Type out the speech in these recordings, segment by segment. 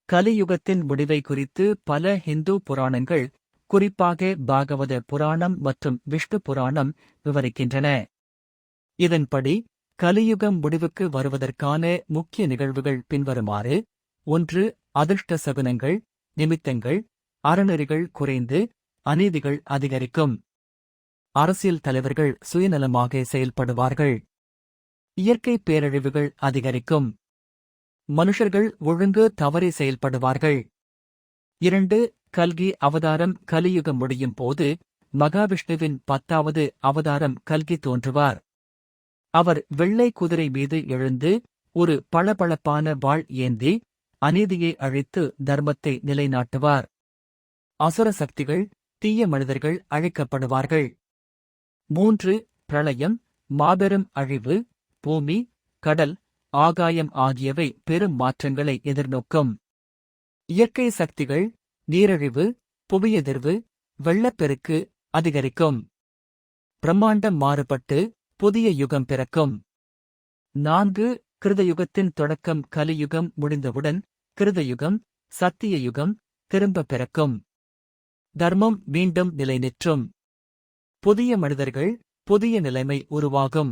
கலியுகத்தின் முடிவை குறித்து பல ஹிந்து புராணங்கள், குறிப்பாக பாகவத புராணம் மற்றும் விஷ்ணு புராணம் விவரிக்கின்றன. இதன்படி கலியுகம் முடிவுக்கு வருவதற்கான முக்கிய நிகழ்வுகள் பின்வருமாறு: 1. அதிர்ஷ்ட சகுனங்கள், நிமித்தங்கள், அறநெறிகள் குறைந்து அநீதிகள் அதிகரிக்கும். அரசியல் தலைவர்கள் சுயநலமாக செயல்படுவார்கள். இயற்கை பேரழிவுகள் அதிகரிக்கும். மனுஷர்கள் ஒழுங்கு தவறி செயல்படுவார்கள். 2. கல்கி அவதாரம் கலியுகம் முடியும் போது மகாவிஷ்ணுவின் 10வது அவதாரம் கல்கி தோன்றுவார். அவர் வெள்ளை குதிரை மீது எழுந்து ஒரு பளபளப்பான வாள் ஏந்தி அநீதியை அழித்து தர்மத்தை நிலைநாட்டுவார். அசுர சக்திகள், தீய மனிதர்கள் அழிக்கப்படுவார்கள். 3. பிரளயம் மாபெரும் அழிவு, பூமி, கடல், ஆகாயம் ஆகியவை பெரும் மாற்றங்களை எதிர்நோக்கும். இயற்கை சக்திகள், நீரழிவு, புவியதிர்வு, வெள்ளப்பெருக்கு அதிகரிக்கும். பிரம்மாண்டம் மாறுபட்டு புதிய யுகம் பிறக்கும். 4. கிருதயுகத்தின் தொடக்கம் கலியுகம் முடிந்தவுடன் கிருதயுகம், சத்திய யுகம் திரும்ப பிறக்கும். தர்மம் மீண்டும் நிலைநிற்றும். புதிய மனிதர்கள், புதிய நிலைமை உருவாகும்.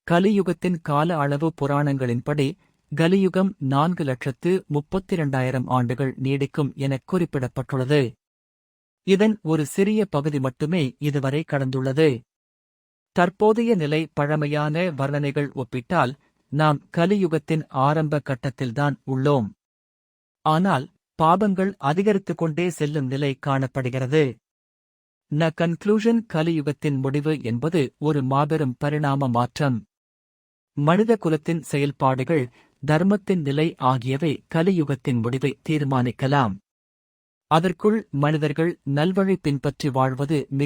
கலியுகத்தின் கால அளவு புராணங்களின்படி கலியுகம் 4,32,000 ஆண்டுகள் நீடிக்கும் எனக் குறிப்பிடப்பட்டுள்ளது. இதன் ஒரு சிறிய பகுதி மட்டுமே இதுவரை கடந்துள்ளது. தற்போதைய நிலை பழமையான வர்ணனைகள் ஒப்பிட்டால் நாம் கலியுகத்தின் ஆரம்ப கட்டத்தில்தான் உள்ளோம். ஆனால் பாபங்கள் அதிகரித்துக் கொண்டே செல்லும் நிலை காணப்படுகிறது. கன்க்ளூஷன் கலியுகத்தின் முடிவு என்பது ஒரு மாபெரும் பரிணாம மாற்றம். மனித குலத்தின் செயல்பாடுகள், தர்மத்தின் நிலை ஆகியவை கலியுகத்தின் முடிவை தீர்மானிக்கலாம். அதற்குள் மனிதர்கள் நல்வழி பின்பற்றி வாழ்வது